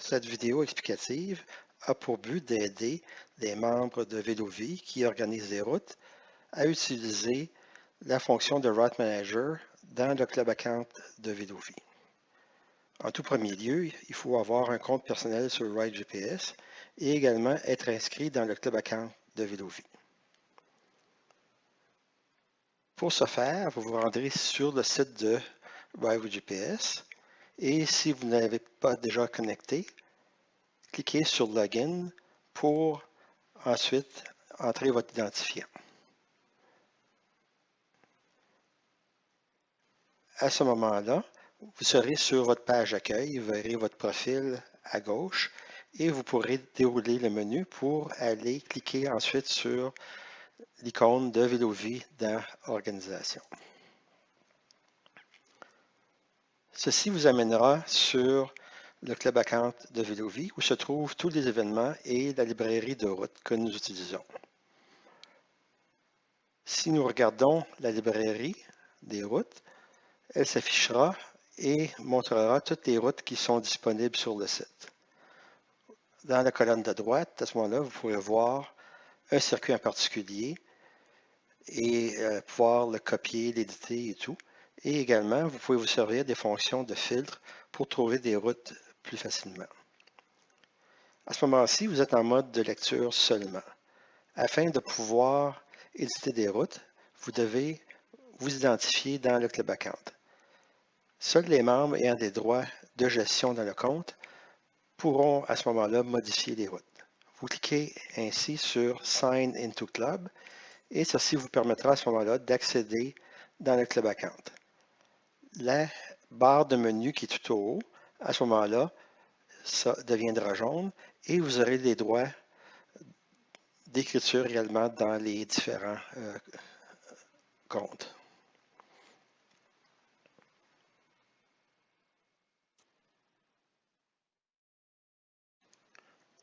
Cette vidéo explicative a pour but d'aider les membres de Vélovie qui organisent des routes à utiliser la fonction de Route Manager dans le Club Account de Vélovie. En tout premier lieu, il faut avoir un compte personnel sur Ride GPS et également être inscrit dans le Club Account de Vélovie. Pour ce faire, vous vous rendrez sur le site de Ride GPS et si vous n'avez pas déjà connecté, cliquez sur Login pour ensuite entrer votre identifiant. À ce moment-là, vous serez sur votre page d'accueil, vous verrez votre profil à gauche et vous pourrez dérouler le menu pour aller cliquer ensuite sur l'icône de Vélovie dans Organisation. Ceci vous amènera sur le Club Account de Vélovie où se trouvent tous les événements et la librairie de route que nous utilisons. Si nous regardons la librairie des routes, elle s'affichera et montrera toutes les routes qui sont disponibles sur le site. Dans la colonne de droite, à ce moment-là, vous pourrez voir un circuit en particulier et pouvoir le copier, l'éditer et tout. Et également, vous pouvez vous servir des fonctions de filtre pour trouver des routes plus facilement. À ce moment-ci, vous êtes en mode de lecture seulement. Afin de pouvoir éditer des routes, vous devez vous identifier dans le Club Account. Seuls les membres ayant des droits de gestion dans le compte pourront à ce moment-là modifier les routes. Vous cliquez ainsi sur Sign into Club et ceci vous permettra à ce moment-là d'accéder dans le Club Account. La barre de menu qui est tout au haut, à ce moment-là, ça deviendra jaune et vous aurez les droits d'écriture également dans les différents comptes.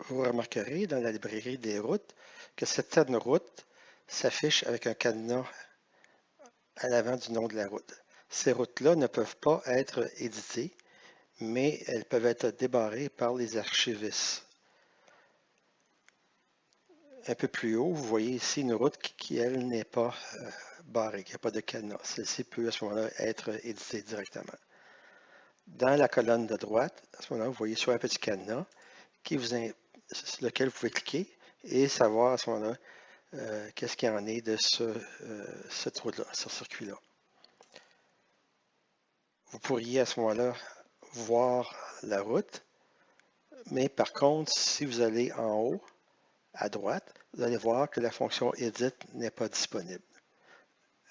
Vous remarquerez dans la librairie des routes que certaines routes s'affichent avec un cadenas à l'avant du nom de la route. Ces routes-là ne peuvent pas être éditées, mais elles peuvent être débarrées par les archivistes. Un peu plus haut, vous voyez ici une route qui elle, n'est pas barrée, qui n'a pas de cadenas. Celle-ci peut à ce moment-là être éditée directement. Dans la colonne de droite, à ce moment-là, vous voyez sur un petit cadenas sur lequel vous pouvez cliquer et savoir à ce moment-là qu'est-ce qu'il y en est de cette route-là, ce circuit-là. Vous pourriez à ce moment-là voir la route, mais par contre, si vous allez en haut, à droite, vous allez voir que la fonction Edit n'est pas disponible.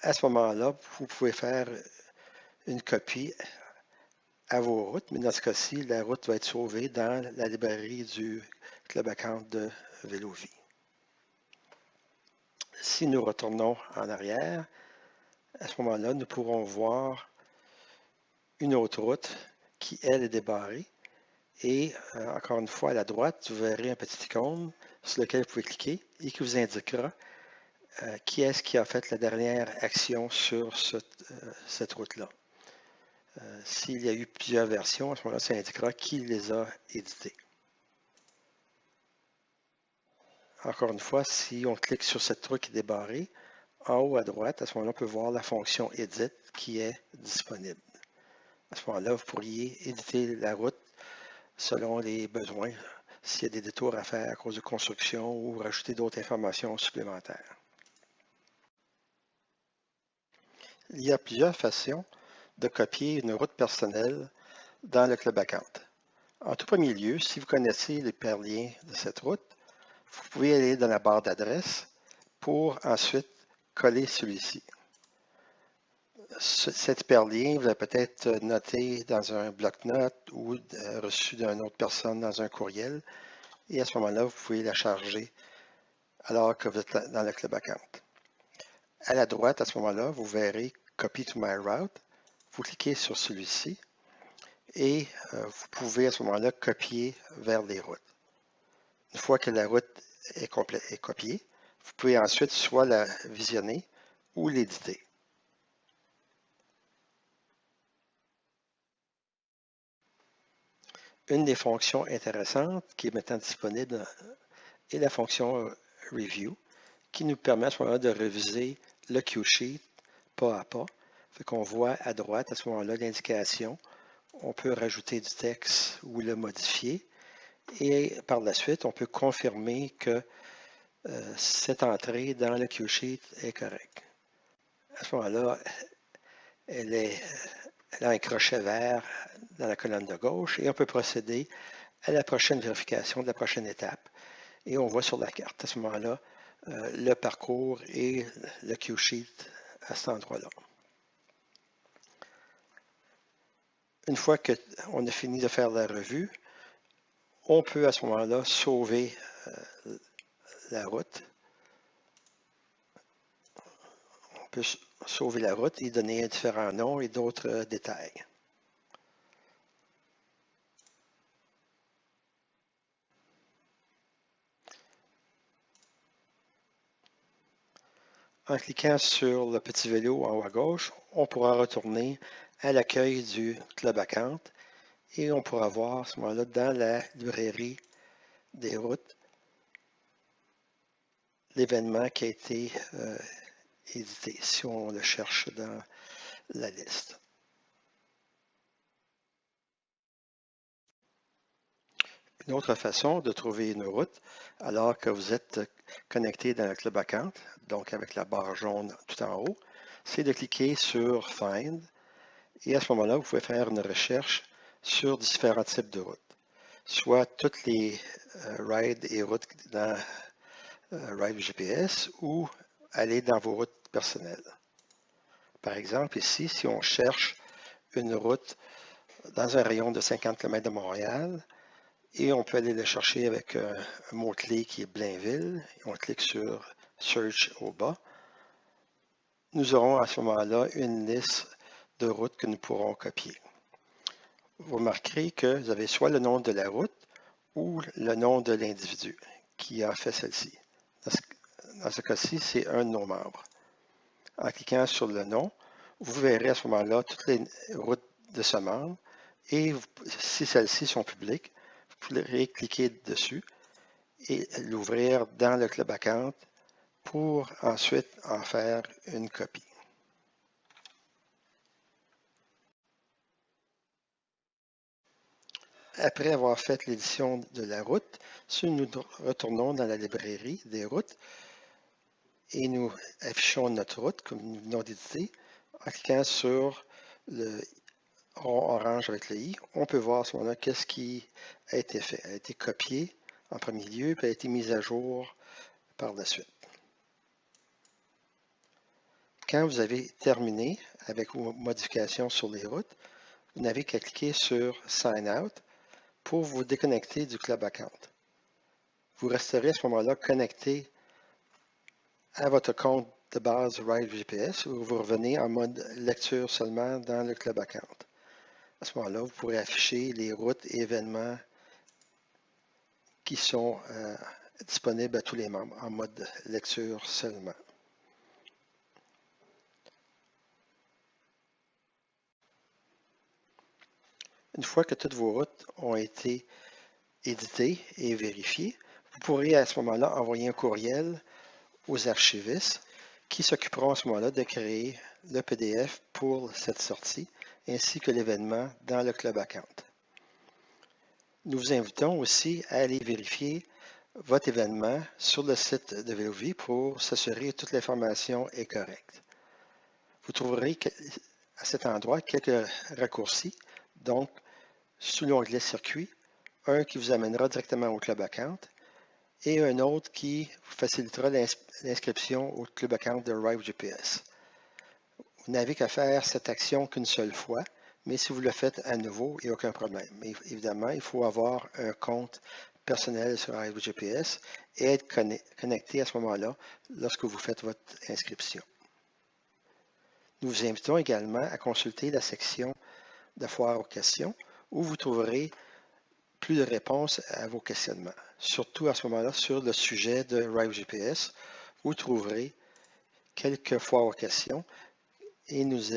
À ce moment-là, vous pouvez faire une copie à vos routes, mais dans ce cas-ci, la route va être sauvée dans la librairie du Club Account de Vélovie. Si nous retournons en arrière, à ce moment-là, nous pourrons voir une autre route qui, elle, est débarrée. Et encore une fois, à la droite, vous verrez un petit icône sur lequel vous pouvez cliquer et qui vous indiquera qui est-ce qui a fait la dernière action sur cette route-là. S'il y a eu plusieurs versions, à ce moment-là, ça indiquera qui les a éditées. Encore une fois, si on clique sur cette route qui est débarrée, en haut à droite, à ce moment-là, on peut voir la fonction Edit qui est disponible. À ce moment-là, vous pourriez éditer la route selon les besoins, s'il y a des détours à faire à cause de construction ou rajouter d'autres informations supplémentaires. Il y a plusieurs façons de copier une route personnelle dans le Club Account. En tout premier lieu, si vous connaissez l'hyperlien de cette route, vous pouvez aller dans la barre d'adresse pour ensuite coller celui-ci. Cet hyperlien, vous avez peut-être noté dans un bloc-notes ou reçu d'une autre personne dans un courriel. Et à ce moment-là, vous pouvez la charger alors que vous êtes dans le Club Account. À la droite, à ce moment-là, vous verrez Copy to my route. Vous cliquez sur celui-ci et vous pouvez à ce moment-là copier vers les routes. Une fois que la route est copiée, vous pouvez ensuite soit la visionner ou l'éditer. Une des fonctions intéressantes qui est maintenant disponible est la fonction Review, qui nous permet à ce moment-là de réviser le Q-Sheet pas à pas. Fait qu'on voit à droite à ce moment-là l'indication. On peut rajouter du texte ou le modifier. Et par la suite, on peut confirmer que cette entrée dans le Q-Sheet est correcte. À ce moment-là, elle a un crochet vert dans la colonne de gauche et on peut procéder à la prochaine vérification de la prochaine étape. Et on voit sur la carte à ce moment-là le parcours et le Q-Sheet à cet endroit-là. Une fois qu'on a fini de faire la revue, on peut à ce moment-là sauver la route. On peut sauver la route et donner différents noms et d'autres détails. En cliquant sur le petit vélo en haut à gauche, on pourra retourner à l'accueil du Club Account et on pourra voir à ce moment-là dans la librairie des routes l'événement qui a été édité si on le cherche dans la liste. Une autre façon de trouver une route alors que vous êtes connecté dans le Club Account, donc avec la barre jaune tout en haut, c'est de cliquer sur Find et à ce moment-là, vous pouvez faire une recherche sur différents types de routes, soit toutes les rides et routes dans Ride GPS ou aller dans vos routes personnelles. Par exemple, ici, si on cherche une route dans un rayon de 50 km de Montréal, et on peut aller le chercher avec un mot-clé qui est Blainville. Et on clique sur Search au bas. Nous aurons à ce moment-là une liste de routes que nous pourrons copier. Vous remarquerez que vous avez soit le nom de la route ou le nom de l'individu qui a fait celle-ci. Dans ce cas-ci, c'est un de nos membres. En cliquant sur le nom, vous verrez à ce moment-là toutes les routes de ce membre et si celles-ci sont publiques, vous pourrez cliquer dessus et l'ouvrir dans le Club Account pour ensuite en faire une copie. Après avoir fait l'édition de la route, si nous retournons dans la librairie des routes et nous affichons notre route comme nous venons d'éditer, en cliquant sur le rond orange avec le i, on peut voir à ce moment-là qu'est-ce qui a été fait. Elle a été copiée en premier lieu, puis elle a été mise à jour par la suite. Quand vous avez terminé avec vos modifications sur les routes, vous n'avez qu'à cliquer sur Sign Out pour vous déconnecter du Club Account. Vous resterez à ce moment-là connecté à votre compte de base Ride GPS où vous revenez en mode lecture seulement dans le Club Account. À ce moment-là, vous pourrez afficher les routes et événements qui sont disponibles à tous les membres en mode lecture seulement. Une fois que toutes vos routes ont été éditées et vérifiées, vous pourrez à ce moment-là envoyer un courriel aux archivistes qui s'occuperont à ce moment-là de créer le PDF pour cette sortie ainsi que l'événement dans le Club Account. Nous vous invitons aussi à aller vérifier votre événement sur le site de Vélovie pour s'assurer que toute l'information est correcte. Vous trouverez à cet endroit quelques raccourcis, donc sous l'onglet Circuit, un qui vous amènera directement au Club Account et un autre qui vous facilitera l'inscription au Club Account de Ride GPS. Vous n'avez qu'à faire cette action qu'une seule fois, mais si vous le faites à nouveau, il n'y a aucun problème. Mais évidemment, il faut avoir un compte personnel sur Ride GPS et être connecté à ce moment-là lorsque vous faites votre inscription. Nous vous invitons également à consulter la section de foire aux questions où vous trouverez plus de réponses à vos questionnements. Surtout à ce moment-là, sur le sujet de Ride GPS, vous trouverez quelques foires aux questions et nous